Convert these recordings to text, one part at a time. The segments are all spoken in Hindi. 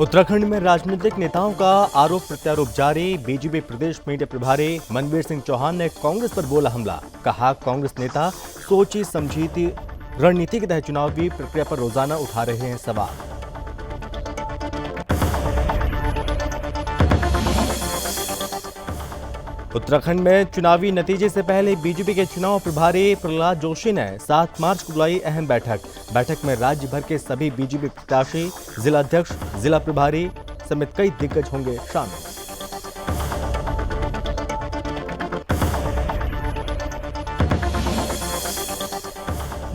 उत्तराखंड में राजनीतिक नेताओं का आरोप प्रत्यारोप जारी। बीजेपी प्रदेश मीडिया प्रभारी मनवीर सिंह चौहान ने कांग्रेस पर बोला हमला। कहा कांग्रेस नेता सोची समझी रणनीति के तहत चुनावी प्रक्रिया पर रोजाना उठा रहे हैं सवाल। उत्तराखंड में चुनावी नतीजे से पहले बीजेपी के चुनाव प्रभारी प्रहलाद जोशी ने 7 मार्च को बुलाई अहम बैठक में राज्य भर के सभी बीजेपी प्रत्याशी, जिला अध्यक्ष, जिला प्रभारी समेत कई दिग्गज होंगे शामिल।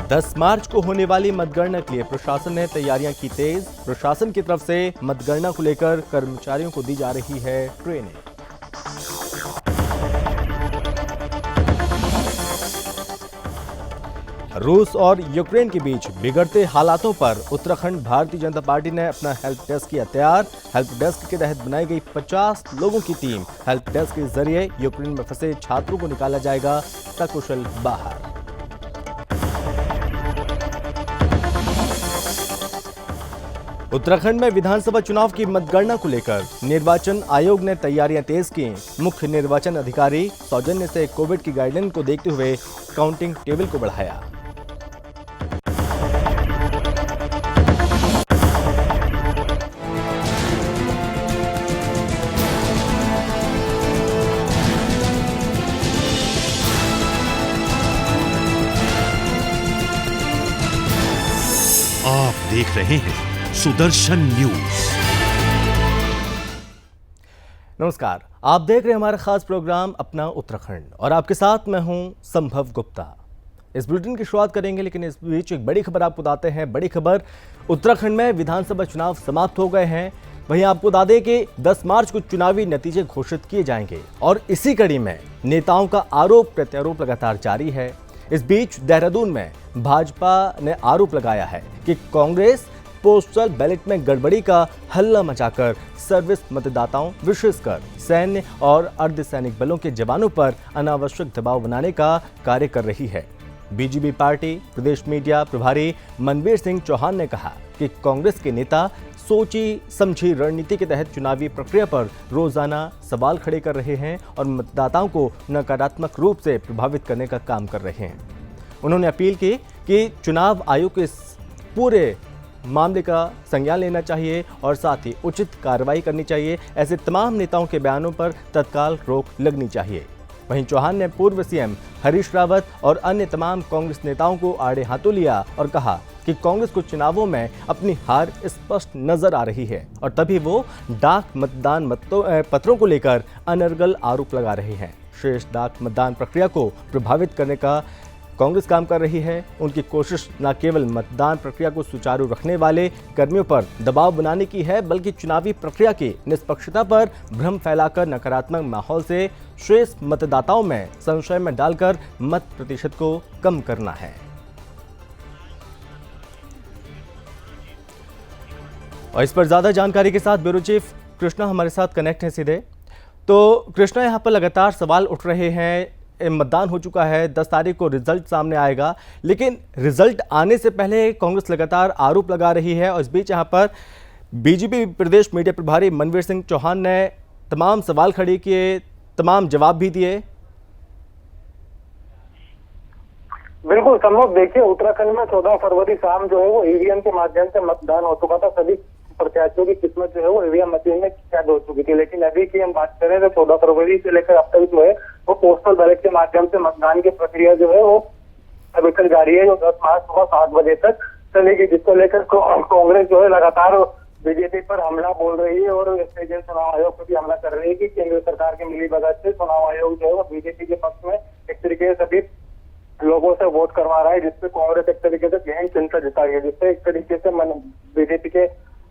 दस मार्च को होने वाली मतगणना के लिए प्रशासन ने तैयारियां की तेज। प्रशासन की तरफ से मतगणना को लेकर कर्मचारियों को दी जा रही है ट्रेनिंग। रूस और यूक्रेन के बीच बिगड़ते हालातों पर उत्तराखंड भारतीय जनता पार्टी ने अपना हेल्प डेस्क किया तैयार। हेल्प डेस्क के तहत बनाई गई 50 लोगों की टीम हेल्प डेस्क के जरिए यूक्रेन में फंसे छात्रों को निकाला जाएगा सकुशल बाहर। उत्तराखंड में विधानसभा चुनाव की मतगणना को लेकर निर्वाचन आयोग ने तैयारियां तेज की। मुख्य निर्वाचन अधिकारी सौजन्य से कोविड की गाइडलाइन को देखते हुए काउंटिंग टेबल को बढ़ाया। आप देख रहे हैं सुदर्शन न्यूज। नमस्कार, आप देख रहे हैं हमारा खास प्रोग्राम अपना उत्तराखंड और आपके साथ मैं हूं संभव गुप्ता। इस बुलेटिन की शुरुआत करेंगे, लेकिन इस बीच एक बड़ी खबर आपको बताते हैं। बड़ी खबर, उत्तराखंड में विधानसभा चुनाव समाप्त हो गए हैं। वहीं आपको बता दें कि 10 मार्च को चुनावी नतीजे घोषित किए जाएंगे और इसी कड़ी में नेताओं का आरोप प्रत्यारोप लगातार जारी है। इस बीच देहरादून में भाजपा ने आरोप लगाया है कि कांग्रेस पोस्टल बैलेट में गड़बड़ी का हल्ला मचाकर सर्विस मतदाताओं, विशेषकर सैन्य और अर्धसैनिक बलों के जवानों पर अनावश्यक दबाव बनाने का कार्य कर रही है। बीजेपी पार्टी प्रदेश मीडिया प्रभारी मनवीर सिंह चौहान ने कहा कि कांग्रेस के नेता सोची समझी रणनीति के तहत चुनावी प्रक्रिया पर रोजाना सवाल खड़े कर रहे हैं और मतदाताओं को नकारात्मक रूप से प्रभावित करने का काम कर रहे हैं। उन्होंने अपील की कि चुनाव आयोग के पूरे मामले का संज्ञान लेना चाहिए और साथ ही उचित कार्रवाई करनी चाहिए। ऐसे तमाम नेताओं के बयानों पर तत्काल रोक लगनी चाहिए। वहीं चौहान ने पूर्व सीएम हरीश रावत और अन्य तमाम कांग्रेस नेताओं को आड़े हाथों लिया और कहा कि कांग्रेस को चुनावों में अपनी हार स्पष्ट नजर आ रही है और तभी वो डाक मतदान पत्रों को लेकर अनर्गल आरोप लगा रहे हैं। शेष डाक मतदान प्रक्रिया को प्रभावित करने का कांग्रेस काम कर रही है। उनकी कोशिश न केवल मतदान प्रक्रिया को सुचारू रखने वाले कर्मियों पर दबाव बनाने की है, बल्कि चुनावी प्रक्रिया की निष्पक्षता पर भ्रम फैलाकर नकारात्मक माहौल से शेष मतदाताओं में संशय में डालकर मत प्रतिशत को कम करना है। और इस पर ज्यादा जानकारी के साथ ब्यूरो चीफ कृष्णा हमारे साथ कनेक्ट हैं सीधे। तो कृष्णा, यहाँ पर लगातार सवाल उठ रहे हैं। मतदान हो चुका है, 10 तारीख को रिजल्ट सामने आएगा, लेकिन रिजल्ट आने से पहले कांग्रेस लगातार आरोप लगा रही है और इस बीच यहाँ पर बीजेपी प्रदेश मीडिया प्रभारी मनवीर सिंह चौहान ने तमाम सवाल खड़े किए, तमाम जवाब भी दिए। बिल्कुल संभव, देखिए उत्तराखंड में 14 फरवरी शाम जो है वो ईवीएम के माध्यम से मतदान हो चुका था। सभी प्रत्याशियों की किस्मत जो है वो ईवीएम मशीन में कैद हो चुकी थी, लेकिन अभी की हम बात करें तो 14 फरवरी से लेकर अब तक जो है वो पोस्टल बैलेट के माध्यम से मतदान की प्रक्रिया जो है वो अभी तक जारी है, जो 10 मार्च सुबह 7 बजे तक चलेगी, जिसको लेकर कांग्रेस जो है लगातार बीजेपी पर हमला बोल रही है और स्टेट चुनाव आयोग पर भी हमला कर रही है कि केंद्र सरकार के मिलीभगत से चुनाव आयोग जो है वो बीजेपी के पक्ष में एक तरीके से सभी लोगों से वोट करवा रहा है, जिससे कांग्रेस एक तरीके से गहन चिंता जता रही है। जिससे एक तरीके से बीजेपी के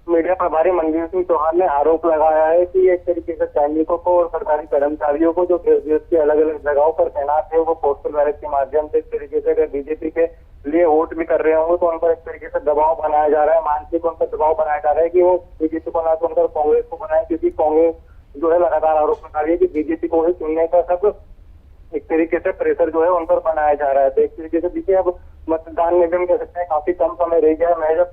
मीडिया प्रभारी मनवीर सिंह चौहान ने आरोप लगाया है कि एक तरीके से सैनिकों को और सरकारी कर्मचारियों को जो देश के अलग अलग जगहों पर तैनात है वो पोस्टल बैलेट के माध्यम से एक तरीके से अगर बीजेपी के लिए वोट भी कर रहे होंगे तो उन पर एक तरीके से दबाव बनाया जा रहा है, मानसिक उन पर दबाव बनाया जा रहा है कि वो बीजेपी को ना चुनकर कांग्रेस को बनाए, क्योंकि कांग्रेस जो है लगातार आरोप लगा रही है कि बीजेपी को ही चुनने का सब एक तरीके से प्रेशर जो है उन पर बनाया जा रहा है। तो एक तरीके से देखिए अब मतदान में भी हम कह सकते हैं काफी कम समय रह गया है। मैं जब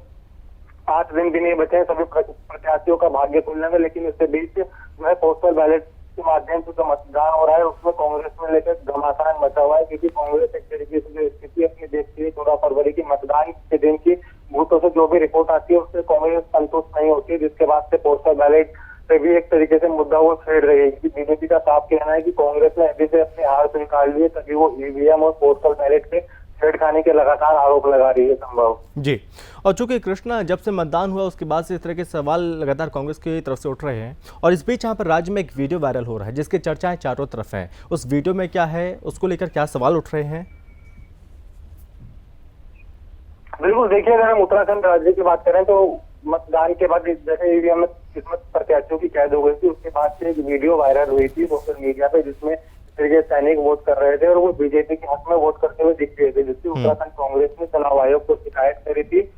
5 दिन भी नहीं बचे हैं सभी प्रत्याशियों का भाग्य खुलने में, लेकिन इसके बीच जो है पोस्टल बैलेट के माध्यम से जो मतदान हो रहा है उसमें कांग्रेस में लेकर घमासान मचा हुआ है, क्योंकि कांग्रेस एक तरीके से जो स्थिति अपनी देखती है 14 फरवरी की मतदान के दिन की बूथों से जो भी रिपोर्ट आती है उससे कांग्रेस संतुष्ट नहीं होती है, जिसके बाद से पोस्टल बैलेट से भी एक तरीके से मुद्दा वो छेड़ रही है। बीजेपी का साफ कहना है कि कांग्रेस ने अभी से अपनी हार स्वीकार ली है, तभी वो ईवीएम और पोस्टल बैलेट के छेड़खानी के लगातार आरोप लगा रही है संभव जी। और चूंकि कृष्णा जब से मतदान हुआ उसके बाद से इस तरह के सवाल लगातार कांग्रेस की तरफ से उठ रहे हैं, और इस बीच यहाँ पर राज्य में एक वीडियो वायरल हो रहा है जिसकी चर्चाएं चारों तरफ हैं। उस वीडियो में क्या है, उसको लेकर क्या सवाल उठ रहे हैं? बिल्कुल, देखिए अगर हम उत्तराखंड राज्य की बात करें तो मतदान के बाद जैसे ईवीएम में किस्मत प्रत्याशियों की कैद हो गई थी, उसके बाद से एक वीडियो वायरल हुई थी सोशल मीडिया पे जिसमें सैनिक वोट कर रहे थे और वो बीजेपी के हक में वोट करते हुए दिख रहे थे, जिससे उत्तराखंड कांग्रेस ने चुनाव आयोग को शिकायत करी थी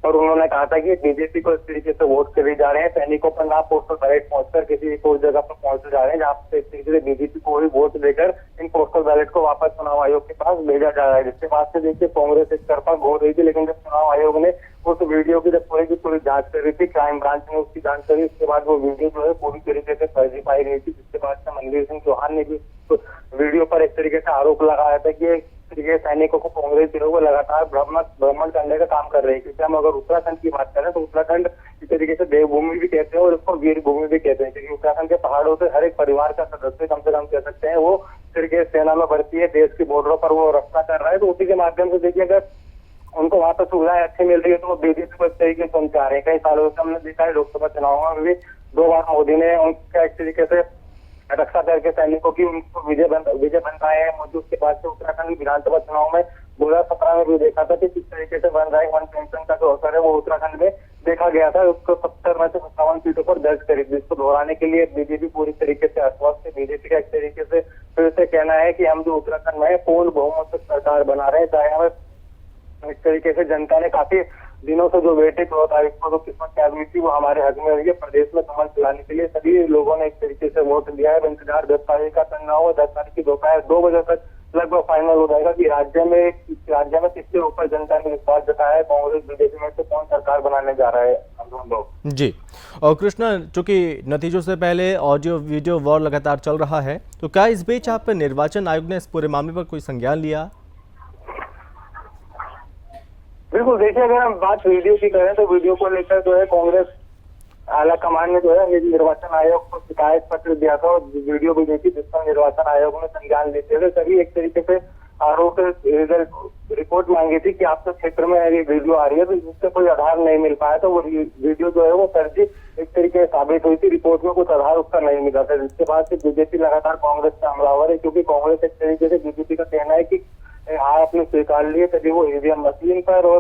और उन्होंने कहा था कि बीजेपी को इस तरीके से वोट करे जा रहे हैं, सैनिकों पर ना पोस्टल बैलेट पहुंचकर किसी एक और जगह पर पहुंचे जा रहे हैं जहाँ पे इस तरीके से बीजेपी को ही वोट देकर इन पोस्टल बैलेट को वापस चुनाव आयोग के पास भेजा जा रहा है, जिसके बाद से देखिए कांग्रेस एक तरफा घोर रही थी। लेकिन जब चुनाव आयोग ने उस वीडियो की जब पूरी जांच कर रही थी, क्राइम ब्रांच ने उसकी जांच करी, उसके बाद वो वीडियो जो है पूरी तरीके से फर्जी पाई गई थी, जिसके बाद से मनवीर सिंह चौहान ने भी वीडियो पर एक तरीके से आरोप लगाया था कि ये सैनिकों को कांग्रेस जो है वो लगातार भ्रमण करने का काम कर रहे हैं। क्योंकि हम अगर उत्तराखंड की बात करें तो उत्तराखंड इस तरीके से देवभूमि भी कहते हैं और उसको वीर भूमि भी कहते हैं, क्योंकि उत्तराखंड के पहाड़ों से हर एक परिवार का सदस्य कम से कम कह सकते हैं वो तरीके सेना में भर्ती है, देश की बॉर्डरों पर वो रक्षा कर रहा है। तो उसी के माध्यम से देखिए अगर उनको वहां पर सुविधाएं अच्छी मिल रही है तो वो बीजेपी को इस तरीके से चाह रहे हैं। कई सालों से हमने देखा है लोकसभा चुनाव में भी 2 बार मोदी ने उनका एक तरीके से रक्षा दल के सैनिकों की उनको विजय बनवाए हैं मोदी। उसके बाद से उत्तराखंड विधानसभा चुनाव में 2017 में भी देखा था कि किस तरीके से वन रैंक वन पेंशन का जो असर है वो उत्तराखंड में देखा गया था। उसको 70 में से 57 सीटों पर दर्ज करी, जिसको दोहराने के लिए बीजेपी पूरी तरीके से आश्वस्त है। बीजेपी का एक तरीके से फिर से कहना है कि हम जो उत्तराखंड में पूर्ण बहुमत से सरकार बना रहे हैं, चाहे हमें इस तरीके से जनता ने काफी दिनों से जो वेटे 14 तारीख को जो किस्मत क्या हुई थी वो हमारे हक में हुई है। प्रदेश में कमल चलाने के लिए सभी लोगों ने एक तरीके से वोट दिया है। इंतजार 10 तारीख का करना हो, 10 तारीख की दोपहर 2 बजे तक लगभग फाइनल हो जाएगा कि राज्य में किसके ऊपर जनता ने विश्वास जताया है, कांग्रेस बीजेपी में से कौन सरकार बनाने जा रहा है। जी। और कृष्णा, चूंकि नतीजों से पहले ऑडियो वीडियो वॉर लगातार चल रहा है, तो क्या इस बीच आप निर्वाचन आयोग ने इस पूरे मामले पर कोई संज्ञान लिया? बिल्कुल, देखिए अगर हम बात वीडियो की करें तो वीडियो को लेकर जो है कांग्रेस आला कमान ने जो है निर्वाचन आयोग को शिकायत पत्र दिया था और वीडियो भी दी थी, जिस पर निर्वाचन आयोग ने संज्ञान लेते हुए सभी एक तरीके से आरोप रिपोर्ट मांगी थी कि आपके क्षेत्र में ये वीडियो आ रही है, तो जिससे कोई आधार नहीं मिल पाया। तो वो वीडियो जो है वो फर्जी एक तरीके से साबित हुई थी, रिपोर्ट में कुछ आधार उसका नहीं मिला था, जिसके बाद से बीजेपी लगातार कांग्रेस का हमलावर है, क्योंकि कांग्रेस एक तरीके से बीजेपी का कहना है कि हार अपने स्वीकार लिए, तभी वो ईवीएम मशीन पर और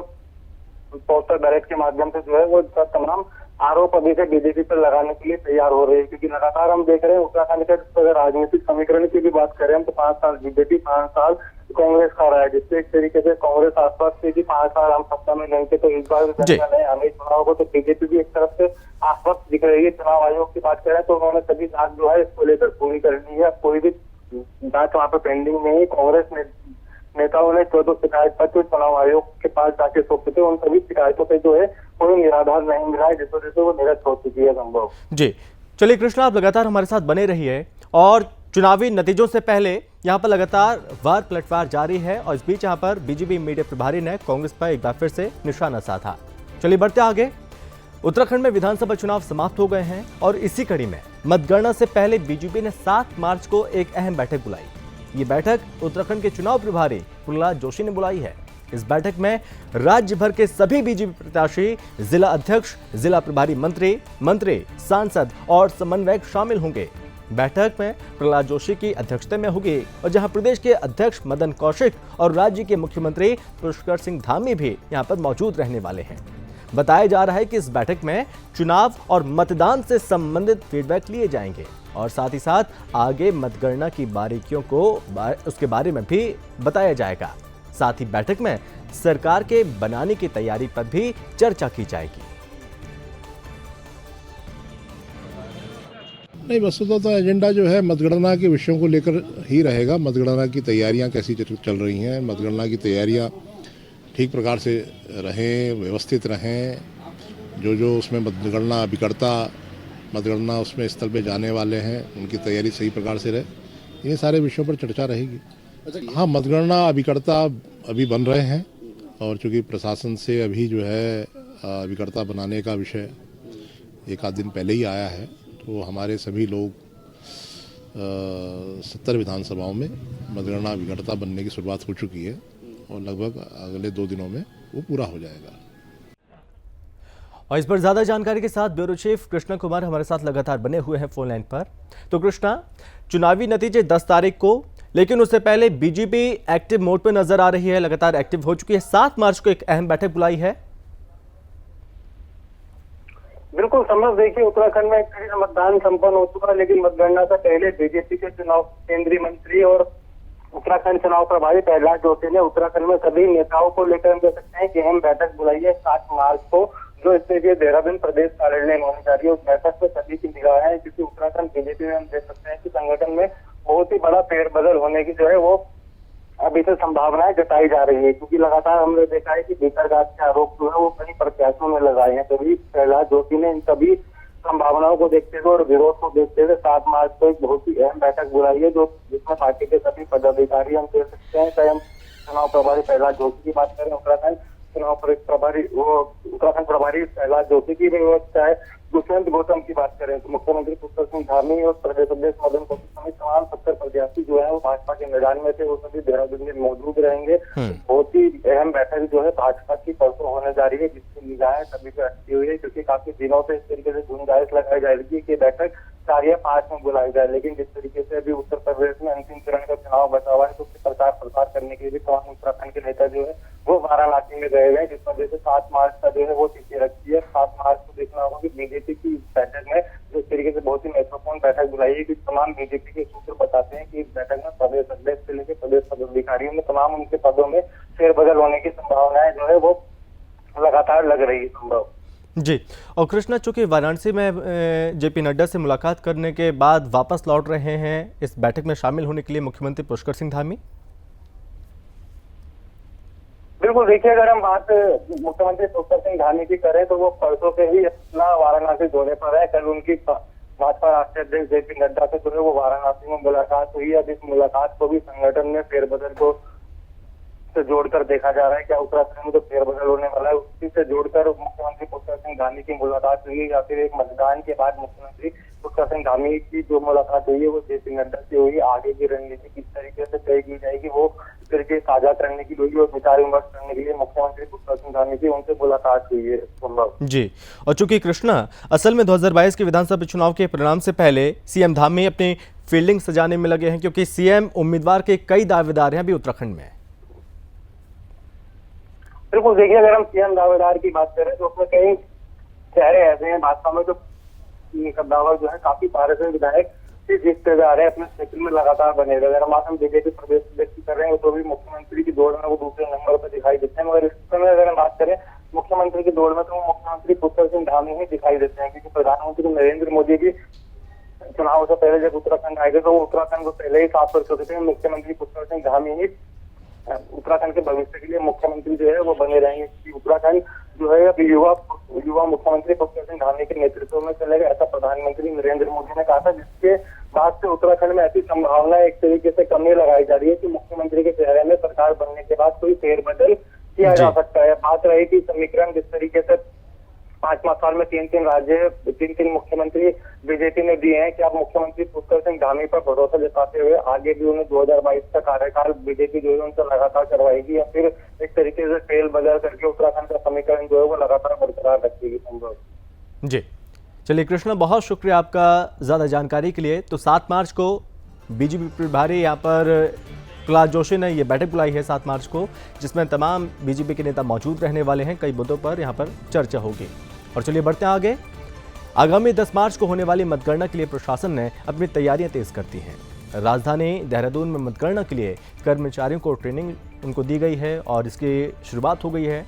पोस्टल बैलेट के माध्यम से जो है वो तमाम आरोप अभी से बीजेपी पर लगाने के लिए तैयार हो रहे हैं। क्योंकि लगातार हम देख रहे हैं उत्तराखंड के अगर राजनीतिक समीकरण की भी बात करें हम तो 5 साल बीजेपी 5 साल कांग्रेस खा रहा है, जिससे एक तरीके से कांग्रेस आश्वस्त थी कि 5 साल हम सत्ता में नहीं थे तो इस बार हमें चुनाव को, तो बीजेपी भी एक तरफ से आश्वस्त दिख रही है। चुनाव आयोग की बात करें तो उन्होंने सभी जांच जो है इसको लेकर पूरी कर ली है, कोई भी जांच वहाँ पे पेंडिंग नहीं है। कांग्रेस नेताओं ने 14 शिकायत पत्र चुनाव आयोग के पास जाके सौंपे थे, उन सभी शिकायतों पे जो है कोई निराधार नहीं मिला है, जिस वजह से वो निरस्त हो चुकी है संभव। जी, चलिए कृष्णा, आप लगातार हमारे साथ बने रहिए और चुनावी नतीजों से पहले यहाँ पर लगातार वार पलटवार जारी है और इस बीच यहाँ पर बीजेपी मीडिया प्रभारी ने कांग्रेस पर एक बार फिर से निशाना साधा। चलिए बढ़ते आगे। उत्तराखंड में विधानसभा चुनाव समाप्त हो गए हैं और इसी कड़ी में मतगणना से पहले बीजेपी ने 7 मार्च को एक अहम बैठक बुलाई। ये बैठक उत्तराखंड के चुनाव प्रभारी प्रहलाद जोशी ने बुलाई है। इस बैठक में राज्य भर के सभी बीजेपी प्रत्याशी, जिला अध्यक्ष, जिला प्रभारी मंत्री, सांसद और समन्वयक शामिल होंगे। बैठक में प्रहलाद जोशी की अध्यक्षता में होगी और जहां प्रदेश के अध्यक्ष मदन कौशिक और राज्य के मुख्यमंत्री पुष्कर सिंह धामी भी यहां पर मौजूद रहने वाले हैं। बताया जा रहा है कि इस बैठक में चुनाव और मतदान से संबंधित फीडबैक लिए जाएंगे और साथ ही साथ आगे मतगणना की बारीकियों को उसके बारे में भी बताया जाएगा। साथ ही बैठक में सरकार के बनाने की तैयारी पर भी चर्चा की जाएगी। नहीं, वस्तुतः तो एजेंडा जो है मतगणना के विषयों को लेकर ही रहेगा। मतगणना की तैयारियां कैसी चल रही हैं, मतगणना की तैयारियां ठीक प्रकार से रहें, व्यवस्थित रहें, जो उसमें मतगणना अभिकर्ता मतगणना उसमें स्थल पे जाने वाले हैं, उनकी तैयारी सही प्रकार से रहे, ये सारे विषयों पर चर्चा रहेगी। हाँ, मतगणना अभिकर्ता अभी बन रहे हैं और चूँकि प्रशासन से अभी जो है अभिकर्ता बनाने का विषय एक आध दिन पहले ही आया है, तो हमारे सभी लोग 70 विधानसभाओं में मतगणना अभिकर्ता बनने की शुरुआत हो चुकी है और लगभग अगले 2 दिनों में वो पूरा हो जाएगा। और इस पर ज्यादा जानकारी के साथ ब्यूरो चीफ कृष्णा कुमार हमारे साथ लगातार बने हुए हैं फोन लाइन पर। तो कृष्णा, चुनावी नतीजे 10 तारीख को, लेकिन उससे पहले बीजेपी एक्टिव मोड पर नजर आ रही है, लगातार एक्टिव हो चुकी है। 7 मार्च को एक अहम बैठक बुलाई है। बिल्कुल संभव, देखिए उत्तराखंड में मतदान संपन्न हो चुका है, लेकिन मतगणना से पहले बीजेपी के चुनाव केंद्रीय मंत्री और उत्तराखंड चुनाव प्रभारी प्रहलाद जोशी ने उत्तराखंड में सभी नेताओं को लेकर हम कह सकते हैं कि अहम बैठक बुलाई है 7 मार्च को, जो इसके लिए देहरादून प्रदेश कार्यालय में होने जा रही है। उस बैठक में सभी की निगाह है, क्योंकि उत्तराखंड बीजेपी में हम देख सकते हैं कि संगठन में बहुत ही बड़ा फेरबदल होने की जो है वो अभी से संभावनाएं जताई जा रही है, क्योंकि लगातार हमने देखा है कि भीतरघात के आरोप जो है वो कई प्रत्याशियों में लगाए हैं। तभी प्रहलाद जोशी ने इन सभी संभावनाओं को देखते हुए और विरोध को देखते हुए 7 मार्च को एक बहुत ही अहम बैठक बुलाई है, जो जिसमें पार्टी के सभी पदाधिकारी हम कह सकते हैं, चाहे हम चुनाव प्रभारी प्रहलाद जोशी की बात करें, उत्तराखंड चुनाव प्रभारी उत्तराखंड प्रभारी प्रहलाद जोशी की भी, चाहे दुष्यंत गौतम की बात करें तो मुख्यमंत्री पुष्कर सिंह धामी और प्रदेश अध्यक्ष मदन कौशिक समेत तमाम 70 प्रत्याशी जो है वो भाजपा के मैदान में थे, वो सभी देहरादून में मौजूद रहेंगे। बहुत ही अहम बैठक जो है भाजपा की परसों होने जा रही है, जिसकी निगाहें सभी पे अटकी हुई है, क्योंकि काफी दिनों से इस तरीके से गुंजाइश लगाई जा रही है कि बैठक 4 या 5 में बुलाई जाए, लेकिन जिस तरीके से अभी उत्तर प्रदेश में अंतिम चरण का चुनाव बचा हुआ है, तो उसके प्रचार प्रसार करने के लिए तमाम उत्तराखंड के नेता जो है वो वाराणसी में गए हुए हैं, जिस वजह से 7 मार्च का जो है वो तिथि रखी है। 7 मार्च को देखना होगा कि बीजेपी की बैठक में जिस तरीके से बहुत ही महत्वपूर्ण बैठक बुलाई है, कि तमाम बीजेपी के सूत्र बताते हैं कि इस बैठक में प्रदेश अध्यक्ष से लेकर प्रदेश पदाधिकारियों में तमाम उनके पदों में फेरबदल होने की संभावनाएं जो है वो लगातार लग रही है संभव। जी, और कृष्णा, चूंकि वाराणसी में जेपी नड्डा से मुलाकात करने के बाद वापस लौट रहे हैं इस बैठक में शामिल होने के लिए मुख्यमंत्री पुष्कर सिंह धामी। बिल्कुल, देखिए अगर हम बात मुख्यमंत्री पुष्कर सिंह धामी की करें तो वो परसों से ही अपना वाराणसी दौरे पर है। कल उनकी भाजपा राष्ट्रीय अध्यक्ष जेपी नड्डा से जो है वो वाराणसी में मुलाकात हुई है। अब इस मुलाकात को भी संगठन में फेरबदल को से जोड़कर देखा जा रहा है, क्या उत्तराखंड में जो फेरबदल होने वाला है उसी से जोड़कर मुख्यमंत्री पुष्कर सिंह धामी की मुलाकात हुई, या फिर एक मतदान के बाद मुख्यमंत्री पुष्कर सिंह धामी की जो मुलाकात हुई है वो जेपी नड्डा से हुई। आगे की रणनीति किस तरीके से तय की जाएगी वो तरीके साझा करने की हुई और विचार विमर्श करने के लिए मुख्यमंत्री पुष्कर सिंह धामी की उनसे मुलाकात हुई है संभव। जी, और चूंकि कृष्णा असल में 2022 के विधानसभा चुनाव के परिणाम से पहले सीएम धामी अपनी फील्डिंग सजाने में लगे हैं, क्योंकि सीएम उम्मीदवार के कई दावेदार हैं अभी उत्तराखंड में। बिल्कुल, देखिए अगर हम सीएम दावेदार की बात करें तो उसमें कई चेहरे ऐसे हैं भाजपा में जो दावा जो है काफी पारदर्शी विधायक जीतते जा रहे हैं, अपने क्षेत्र में लगातार बने रहे। अगर हम बीजेपी प्रदेश अध्यक्ष की कर रहे हैं तो भी मुख्यमंत्री की दौड़ में वो दूसरे नंबर पर दिखाई देते हैं, मगर इस समय अगर हम बात करें मुख्यमंत्री की दौड़ में तो वो मुख्यमंत्री पुष्कर सिंह धामी ही दिखाई देते हैं, क्योंकि प्रधानमंत्री नरेंद्र मोदी भी चुनाव से पहले जब उत्तराखंड आए थे तो वो उत्तराखंड को पहले ही साफ कर चुके थे। मुख्यमंत्री पुष्कर सिंह धामी ही उत्तराखंड के भविष्य के लिए मुख्यमंत्री जो है वो बने रहेंगे, क्योंकि उत्तराखंड जो है अभी युवा मुख्यमंत्री पुष्कर सिंह धामी के नेतृत्व में चलेगा, ऐसा प्रधानमंत्री नरेंद्र मोदी ने कहा था, जिसके बाद से उत्तराखंड में ऐसी संभावना एक तरीके से कमी लगाई जा रही है कि मुख्यमंत्री के चेहरे में सरकार बनने के बाद कोई फेरबदल किया जा सकता है। बात रही कि समीकरण जिस तरीके से 5 साल में 3 राज्य 3 मुख्यमंत्री बीजेपी ने दिए हैं कि अब मुख्यमंत्री पुष्कर सिंह धामी पर भरोसा जताते हुए आगे भी उन्हें 2022 का कार्यकाल बीजेपी जो है उनसे लगातार करवाएगी, या फिर एक तरीके से फेल बदल करके उत्तराखंड का समीकरण जो है वो लगातार बरकरार रखेगी संभव। जी, चलिए कृष्णा, बहुत शुक्रिया आपका ज़्यादा जानकारी के लिए। तो 7 मार्च को बीजेपी प्रभारी यहाँ पर प्रहलाद जोशी ने ये बैठक बुलाई है 7 मार्च को, जिसमें तमाम बीजेपी के नेता मौजूद रहने वाले हैं। कई मुद्दों पर यहाँ पर चर्चा होगी। और चलिए बढ़ते हैं आगे। आगामी 10 मार्च को होने वाली मतगणना के लिए प्रशासन ने अपनी तैयारियां तेज कर दी हैं। राजधानी देहरादून में मतगणना के लिए कर्मचारियों को ट्रेनिंग उनको दी गई है और इसकी शुरुआत हो गई है।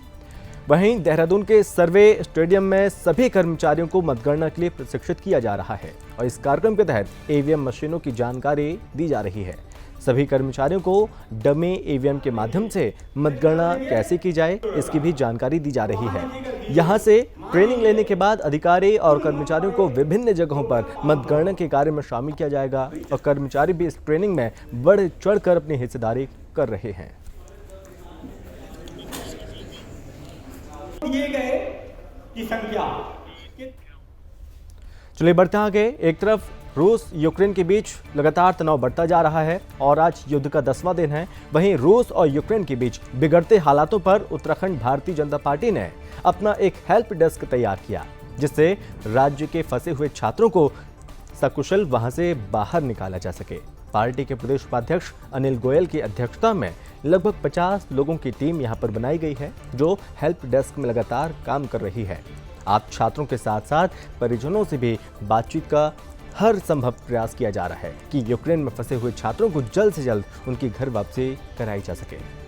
वहीं देहरादून के सर्वे स्टेडियम में सभी कर्मचारियों को मतगणना के लिए प्रशिक्षित किया जा रहा है और इस कार्यक्रम के तहत ईवीएम मशीनों की जानकारी दी जा रही है। सभी कर्मचारियों को डमी ईवीएम के माध्यम से मतगणना कैसे की जाए इसकी भी जानकारी दी जा रही है। यहां से ट्रेनिंग लेने के बाद अधिकारी और कर्मचारियों को विभिन्न जगहों पर मतगणना के कार्य में शामिल किया जाएगा और कर्मचारी भी इस ट्रेनिंग में बढ़ चढ़कर अपनी हिस्सेदारी कर रहे हैं। दिए गए की संख्या। चलिए बढ़ते हैं आगे। एक तरफ रूस यूक्रेन के बीच लगातार तनाव बढ़ता जा रहा है और आज युद्ध का 10वां दिन है। वहीं रूस और यूक्रेन के बीच बिगड़ते हालातों पर उत्तराखंड भारतीय जनता पार्टी ने अपना एक हेल्प डेस्क तैयार किया, जिससे राज्य के फंसे हुए छात्रों को सकुशल वहां से बाहर निकाला जा सके। पार्टी के प्रदेश उपाध्यक्ष अनिल गोयल की अध्यक्षता में लगभग 50 लोगों की टीम यहां पर बनाई गई है, जो हेल्प डेस्क में लगातार काम कर रही है। आप छात्रों के साथ साथ परिजनों से भी बातचीत का हर संभव प्रयास किया जा रहा है कि यूक्रेन में फंसे हुए छात्रों को जल्द से जल्द उनकी घर वापसी कराई जा सके।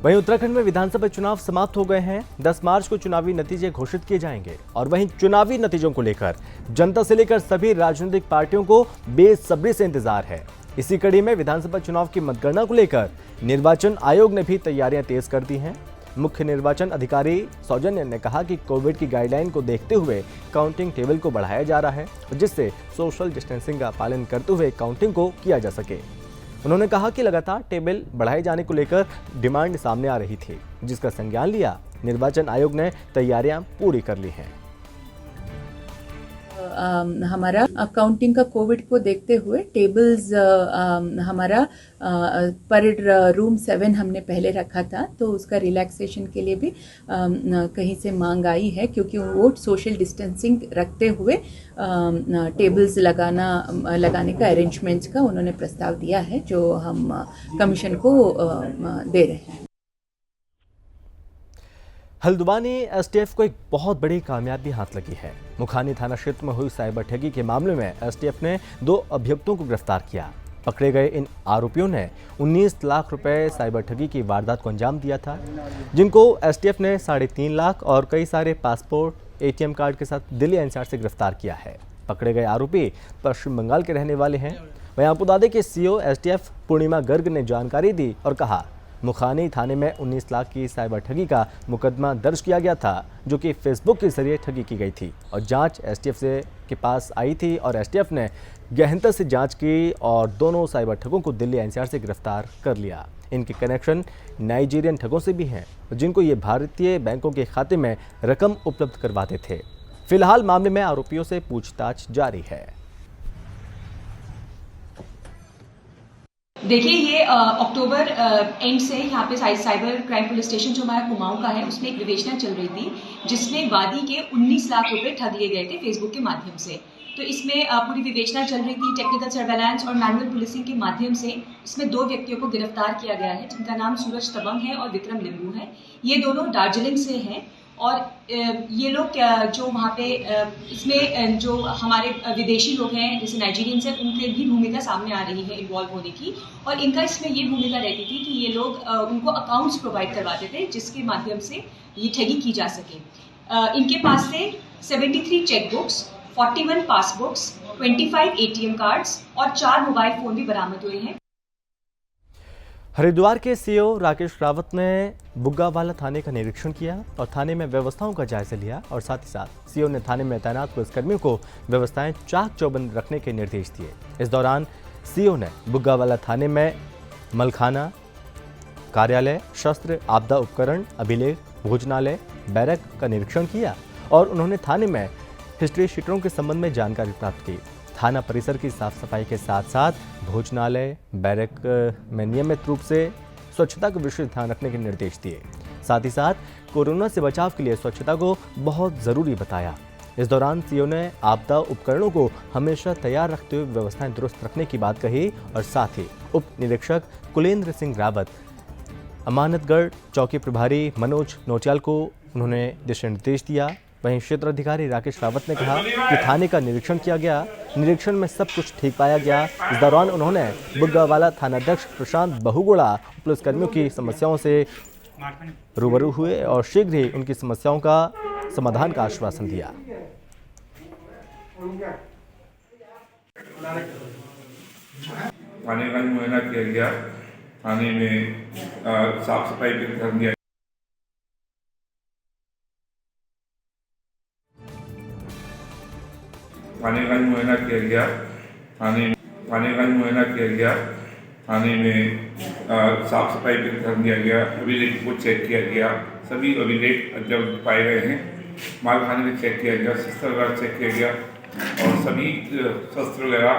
वहीं उत्तराखंड में विधानसभा चुनाव समाप्त हो गए हैं। 10 मार्च को चुनावी नतीजे घोषित किए जाएंगे और वहीं चुनावी नतीजों को लेकर जनता से लेकर सभी राजनीतिक पार्टियों को बेसब्री से इंतजार है। इसी कड़ी में विधानसभा चुनाव की मतगणना को लेकर निर्वाचन आयोग ने भी तैयारियां तेज कर दी हैं। मुख्य निर्वाचन अधिकारी सौजन्य ने कहा कि कोविड की गाइडलाइन को देखते हुए काउंटिंग टेबल को बढ़ाया जा रहा है, जिससे सोशल डिस्टेंसिंग का पालन करते हुए काउंटिंग को किया जा सके। उन्होंने कहा कि लगातार टेबल बढ़ाए जाने को लेकर डिमांड सामने आ रही थी, जिसका संज्ञान लिया निर्वाचन आयोग ने तैयारियां पूरी कर ली हैं। हमारा काउंटिंग का कोविड को देखते हुए टेबल्स हमारा परेड रूम 7 हमने पहले रखा था, तो उसका रिलैक्सेशन के लिए भी कहीं से मांग आई है, क्योंकि वो सोशल डिस्टेंसिंग रखते हुए टेबल्स लगाने का अरेंजमेंट्स का उन्होंने प्रस्ताव दिया है, जो हम कमीशन को दे रहे हैं। हल्द्वानी एसटीएफ को एक बहुत बड़ी कामयाबी हाथ लगी है। मुखानी थाना क्षेत्र में हुई साइबर ठगी के मामले में एसटीएफ ने 2 अभियुक्तों को गिरफ्तार किया। पकड़े गए इन आरोपियों ने 19 लाख रुपए साइबर ठगी की वारदात को अंजाम दिया था, जिनको एसटीएफ ने 3.5 लाख और कई सारे पासपोर्ट, एटीएम कार्ड के साथ दिल्ली एनसीआर से गिरफ्तार किया है। पकड़े गए आरोपी पश्चिम बंगाल के रहने वाले हैं। वहीं आपको बता दें कि सीओ एसटीएफ पूर्णिमा गर्ग ने जानकारी दी और कहा, मुखानी थाने में 19 लाख की साइबर ठगी का मुकदमा दर्ज किया गया था, जो कि फेसबुक के जरिए ठगी की गई थी और जांच एसटीएफ के पास आई थी और एसटीएफ ने गहनता से जांच की और दोनों साइबर ठगों को दिल्ली एनसीआर से गिरफ्तार कर लिया। इनके कनेक्शन नाइजीरियन ठगों से भी हैं, जिनको ये भारतीय बैंकों के खाते में रकम उपलब्ध करवाते थे। फिलहाल मामले में आरोपियों से पूछताछ जारी है। देखिए, ये अक्टूबर एंड से यहाँ पे साइबर क्राइम पुलिस स्टेशन जो हमारा कुमाऊं का है, उसमें एक विवेचना चल रही थी, जिसमें वादी के 19 लाख रुपए ठग लिए गए थे फेसबुक के माध्यम से। तो इसमें पूरी विवेचना चल रही थी। टेक्निकल सर्वेलेंस और मैनुअल पुलिसिंग के माध्यम से इसमें 2 व्यक्तियों को गिरफ्तार किया गया है, जिनका नाम सूरज तबंग है और विक्रम लिंबू है। ये दोनों दार्जिलिंग से हैं और ये लोग जो वहाँ पे इसमें जो हमारे विदेशी लोग हैं, जैसे नाइजीरियंस हैं, उनकी भी भूमिका सामने आ रही है इन्वॉल्व होने की। और इनका इसमें ये भूमिका रहती थी कि ये लोग उनको अकाउंट्स प्रोवाइड करवाते थे, जिसके माध्यम से ये ठगी की जा सके। इनके पास से 73 चेकबुक्स, 41 पासबुक्स, 25 एटीएम कार्ड्स और 4 मोबाइल फोन भी बरामद हुए हैं। हरिद्वार के सीओ राकेश रावत ने बुग्गावाला थाने का निरीक्षण किया और थाने में व्यवस्थाओं का जायजा लिया और साथ ही साथ सीओ ने थाने में तैनात पुलिसकर्मियों को व्यवस्थाएं चाक चौबंद रखने के निर्देश दिए। इस दौरान सीओ ने बुग्गावाला थाने में मलखाना, कार्यालय, शस्त्र, आपदा उपकरण, अभिलेख, भोजनालय, बैरक का निरीक्षण किया और उन्होंने थाने में हिस्ट्री शीटरों के संबंध में जानकारी प्राप्त की। थाना परिसर की साफ सफाई के साथ साथ भोजनालय, बैरक में नियमित रूप से स्वच्छता का विशेष ध्यान रखने के निर्देश दिए। साथ ही साथ कोरोना से बचाव के लिए स्वच्छता को बहुत ज़रूरी बताया। इस दौरान सीओ ने आपदा उपकरणों को हमेशा तैयार रखते हुए व्यवस्थाएं दुरुस्त रखने की बात कही और साथ ही उप निरीक्षक कुलेंद्र सिंह रावत, अमानतगढ़ चौकी प्रभारी मनोज नोटियाल को उन्होंने दिशा निर्देश दिया। वहीं क्षेत्र अधिकारी राकेश रावत ने कहा कि थाने का निरीक्षण किया गया, निरीक्षण में सब कुछ ठीक पाया गया। इस दौरान उन्होंने बुग्गावाला थानाध्यक्ष प्रशांत बहुगुणा पुलिसकर्मियों की समस्याओं से रूबरू हुए और शीघ्र ही उनकी समस्याओं का समाधान का आश्वासन दिया। पानी का मुआयना किया गया, पानी में साफ सफाई भी कर दिया। पानी का मुआयना किया गया, पानी का मुआयना किया गया, पानी में साफ सफाई भी कर दिया गया। अभिलेख को चेक किया गया, सभी अभिलेख जब पाए गए हैं। मालखाने में चेक किया गया, शस्त्र वगैरह चेक किया गया और सभी शस्त्र वगैरह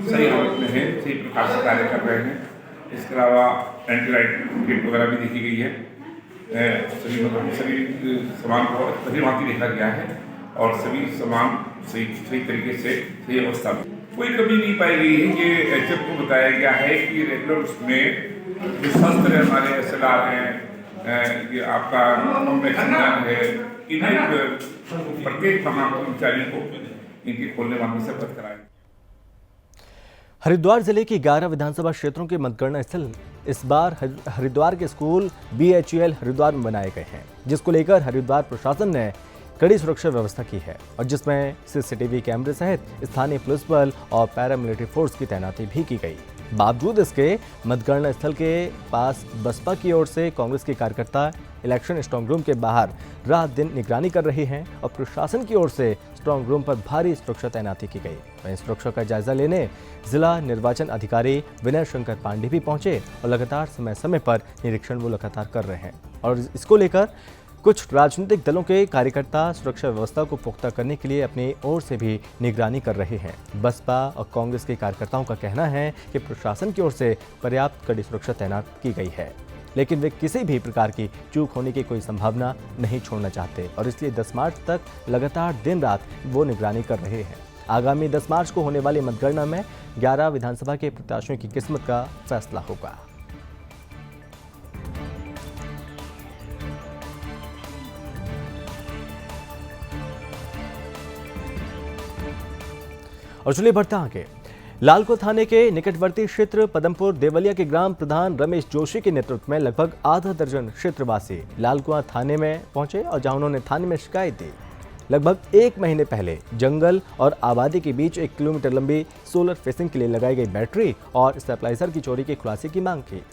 सही हालत में है, सही प्रकार से कार्य कर रहे हैं। इसके अलावा एंटीलाइट किट वगैरह भी देखी गई है। सभी सामान को सही भांति देखा गया है और सभी सामान सही तरीके से सही अवस्था में। कोई कमी नहीं पाई गई है। ये एचएफ को बताया गया है कि रेगुलर उसमें जो शस्त्र है, हमारे SLR हैं, ये आपका है, इन्हें प्रत्येक तमाम कर्मचारी को इनके खोलने वाले से अवगत कराएं। हरिद्वार जिले की 11 विधानसभा क्षेत्रों के मतगणना स्थल इस बार हरिद्वार के स्कूल BHEL हरिद्वार में बनाए गए हैं, जिसको लेकर हरिद्वार प्रशासन ने कड़ी सुरक्षा व्यवस्था की है और जिसमें CCTV कैमरे सहित स्थानीय पुलिस बल और पैरामिलिट्री फोर्स की तैनाती भी की गई। बावजूद इसके मतगणना स्थल के पास बसपा की ओर से कांग्रेस के कार्यकर्ता इलेक्शन स्ट्रांग रूम के बाहर रात दिन निगरानी कर रहे हैं और प्रशासन की ओर से स्ट्रांग रूम पर भारी सुरक्षा तैनाती की गई। वहीं सुरक्षा का जायजा लेने जिला निर्वाचन अधिकारी विनय शंकर पांडे भी पहुंचे और लगातार समय समय पर निरीक्षण वो लगातार कर रहे हैं और इसको लेकर कुछ राजनीतिक दलों के कार्यकर्ता सुरक्षा व्यवस्था को पुख्ता करने के लिए अपनी ओर से भी निगरानी कर रहे हैं। बसपा और कांग्रेस के कार्यकर्ताओं का कहना है कि प्रशासन की ओर से पर्याप्त कड़ी सुरक्षा तैनात की गई है, लेकिन वे किसी भी प्रकार की चूक होने की कोई संभावना नहीं छोड़ना चाहते और इसलिए 10 मार्च तक लगातार दिन रात वो निगरानी कर रहे हैं। आगामी 10 मार्च को होने वाली मतगणना में 11 विधानसभा के प्रत्याशियों की किस्मत का फैसला होगा। और चलिए बढ़ते आगे। लालकोट थाने के निकटवर्ती क्षेत्र पदमपुर देवलिया के ग्राम प्रधान रमेश जोशी के नेतृत्व में लगभग आधा दर्जन क्षेत्रवासी लालकुआं थाने में पहुंचे और जहां उन्होंने थाने में शिकायत दी। लगभग 1 महीने पहले जंगल और आबादी के बीच 1 किलोमीटर लंबी सोलर फेंसिंग के लिए लगाई गई बैटरी और स्टेबलाइजर की चोरी के खुलासे की मांग की।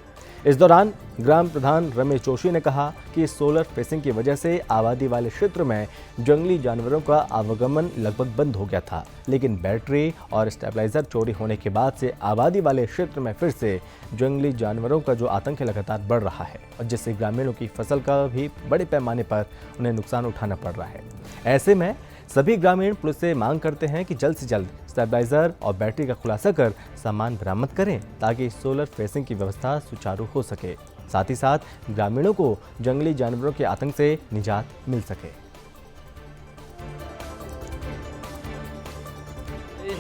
इस दौरान ग्राम प्रधान रमेश जोशी ने कहा कि सोलर फेंसिंग की वजह से आबादी वाले क्षेत्र में जंगली जानवरों का आवागमन लगभग बंद हो गया था, लेकिन बैटरी और स्टेबलाइजर चोरी होने के बाद से आबादी वाले क्षेत्र में फिर से जंगली जानवरों का जो आतंक है लगातार बढ़ रहा है और जिससे ग्रामीणों की फसल का भी बड़े पैमाने पर उन्हें नुकसान उठाना पड़ रहा है। ऐसे में सभी ग्रामीण पुलिस से मांग करते हैं कि जल्द से जल्द स्टेबलाइजर और बैटरी का खुलासा कर सामान बरामद करें ताकि सोलर फेंसिंग की व्यवस्था सुचारू हो सके, साथ ही साथ ग्रामीणों को जंगली जानवरों के आतंक से निजात मिल सके।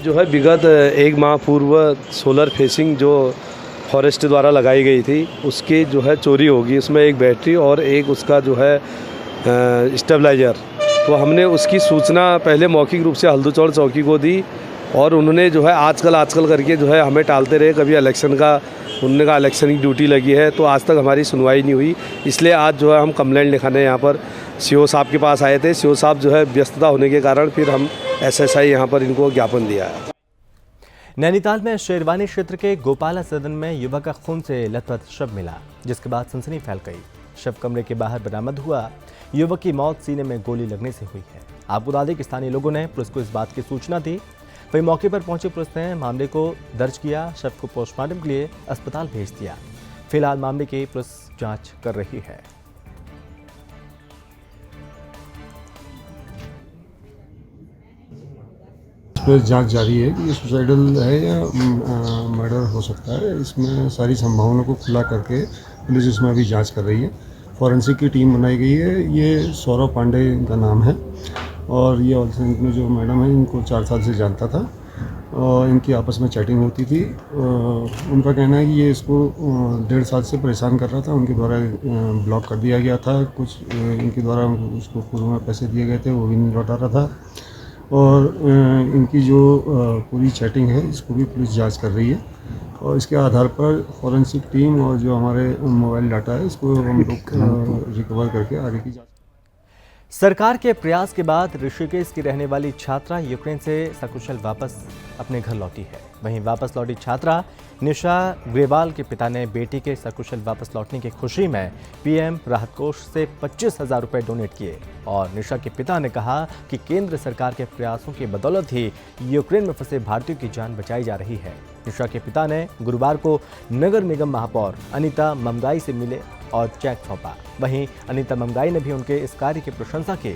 जो है विगत 1 माह पूर्व सोलर फेंसिंग जो फॉरेस्ट द्वारा लगाई गई थी उसकी जो है चोरी होगी, उसमें एक बैटरी और एक उसका जो है स्टेबलाइजर। तो हमने उसकी सूचना पहले मौखिक रूप से हल्दूचौड़ चौकी को दी और उन्होंने जो है आजकल करके जो है हमें टालते रहे। कभी इलेक्शन का उन्होंने कहा इलेक्शन की ड्यूटी लगी है, तो आज तक हमारी सुनवाई नहीं हुई। इसलिए आज जो है हम कंप्लेंट लिखाने यहाँ पर CO साहब के पास आए थे। CO साहब जो है व्यस्तता होने के कारण फिर हम SSI यहाँ पर इनको ज्ञापन दिया है। नैनीताल में शेरवानी क्षेत्र के गोपाला सदन में युवक का खून से लथपथ शव मिला, जिसके बाद सनसनी फैल गई। शव कमरे के बाहर बरामद हुआ। युवक की मौत सीने में गोली लगने से हुई है। आपको बता दें कि स्थानीय लोगों ने पुलिस को इस बात की सूचना दी। वहीं मौके पर पहुंची पुलिस ने मामले को दर्ज किया, शव को पोस्टमार्टम के लिए अस्पताल भेज दिया। फिलहाल मामले की पुलिस जांच कर रही है। इस पर जांच जारी है कि ये सुसाइडल है या मर्डर हो सकता है। इसमें सारी संभावनाओं को खुला करके पुलिस इसमें अभी जांच कर रही है। फॉरेंसिक की टीम बनाई गई है। ये सौरभ पांडे का नाम है और ये में जो मैडम है इनको 4 साल से जानता था और इनकी आपस में चैटिंग होती थी। उनका कहना है कि ये इसको 1.5 साल से परेशान कर रहा था। उनके द्वारा ब्लॉक कर दिया गया था। कुछ इनके द्वारा उसको पूर्व में पैसे दिए गए थे, वो भी नहीं लौटा रहा था। और इनकी जो पूरी चैटिंग है इसको भी पुलिस जांच कर रही है और इसके आधार पर फॉरेंसिक टीम और जो हमारे मोबाइल डाटा है इसको हम लोग रिकवर करके आगे की जांच। सरकार के प्रयास के बाद ऋषिकेश की रहने वाली छात्रा यूक्रेन से सकुशल वापस अपने घर लौटी है। वहीं वापस लौटी छात्रा निशा ग्रेवाल के पिता ने बेटी के सकुशल वापस लौटने की खुशी में पीएम राहत कोष से 25,000 रुपए डोनेट किए और निशा के पिता ने कहा कि केंद्र सरकार के प्रयासों की बदौलत ही यूक्रेन में फंसे भारतीयों की जान बचाई जा रही है। निशा के पिता ने गुरुवार को नगर निगम महापौर अनीता ममगाई से मिले और चेक सौंपा। वहीं अनीता ममगाई ने भी उनके इस कार्य की प्रशंसा की।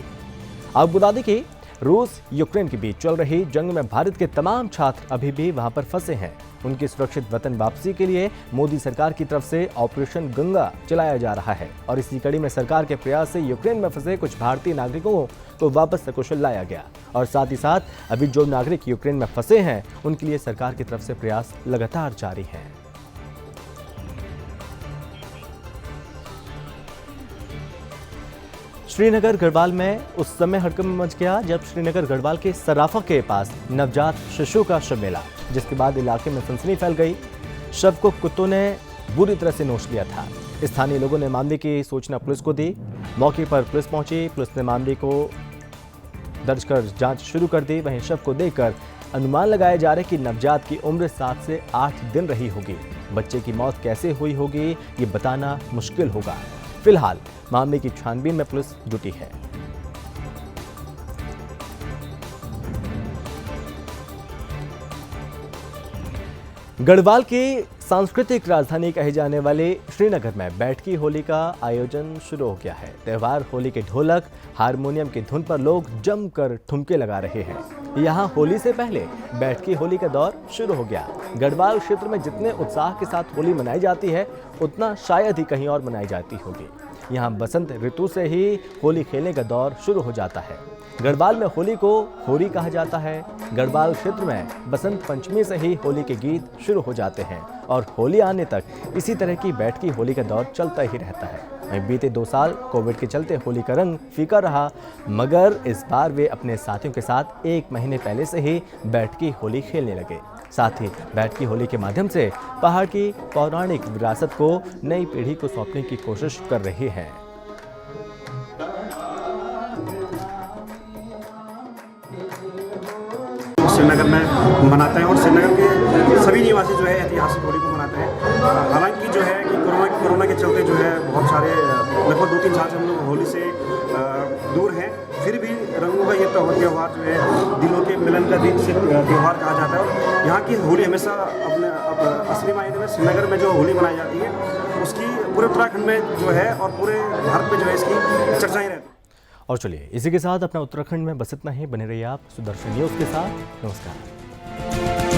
आपको बता दें कि रूस यूक्रेन के बीच चल रही जंग में भारत के तमाम छात्र अभी भी वहां पर फंसे हैं। उनकी सुरक्षित वतन वापसी के लिए मोदी सरकार की तरफ से ऑपरेशन गंगा चलाया जा रहा है और इसी कड़ी में सरकार के प्रयास से यूक्रेन में फंसे कुछ भारतीय नागरिकों को वापस सकुशल लाया गया और साथ ही साथ अभी जो नागरिक यूक्रेन में फंसे हैं उनके लिए सरकार की तरफ से प्रयास लगातार जारी हैं। श्रीनगर गढ़वाल में उस समय हड़कंप मच गया जब श्रीनगर गढ़वाल के सराफा के पास नवजात शिशु का शव मिला, जिसके बाद इलाके में सनसनी फैल गई। शव को कुत्तों ने बुरी तरह से नोच लिया था। स्थानीय लोगों ने मामले की सूचना पुलिस को दी। मौके पर पुलिस पहुंची। पुलिस ने मामले को दर्ज कर जांच शुरू कर दी। वहीं शव को देखकर अनुमान लगाया जा रहा है कि नवजात की उम्र 7 से 8 दिन रही होगी। बच्चे की मौत कैसे हुई होगी ये बताना मुश्किल होगा। फिलहाल मामले की छानबीन में पुलिस जुटी है। गढ़वाल की सांस्कृतिक राजधानी कहे जाने वाले श्रीनगर में बैठकी होली का आयोजन शुरू हो गया है। त्योहार होली के ढोलक हारमोनियम की धुन पर लोग जमकर ठुमके लगा रहे हैं। यहाँ होली से पहले बैठकी होली का दौर शुरू हो गया। गढ़वाल क्षेत्र में जितने उत्साह के साथ होली मनाई जाती है उतना शायद ही कहीं और मनाई जाती होगी। यहाँ बसंत ऋतु से ही होली खेलने का दौर शुरू हो जाता है। गढ़वाल में होली को होरी कहा जाता है। गढ़वाल क्षेत्र में बसंत पंचमी से ही होली के गीत शुरू हो जाते हैं और होली आने तक इसी तरह की बैठकी होली का दौर चलता ही रहता है। वहीं बीते 2 साल कोविड के चलते होली का रंग फीका रहा, मगर इस बार वे अपने साथियों के साथ 1 महीने पहले से ही बैठकी होली खेलने लगे। साथ ही बैठकी होली के माध्यम से पहाड़ की पौराणिक विरासत को नई पीढ़ी को सौंपने की कोशिश कर रहे हैं। श्रीनगर में मनाते हैं और श्रीनगर के सभी निवासी जो है ऐतिहासिक होली को मनाते हैं। हालांकि जो है कि कोरोना के चलते जो है बहुत सारे लगभग 2-3 साल से हम लोग होली से दूर हैं, फिर भी रंगों का ये त्यौहार जो है दिलों के मिलन का दिन से त्यौहार कहा जाता है। और यहाँ की होली हमेशा अपने असली मायने में श्रीनगर में जो होली मनाई जाती है उसकी पूरे उत्तराखंड में जो है और पूरे भारत में जो है इसकी चर्चाएँ रहती है। और चलिए इसी के साथ अपना उत्तराखंड में बस इतना ही। बने रहिए आप सुदर्शन न्यूज़ के साथ। नमस्कार।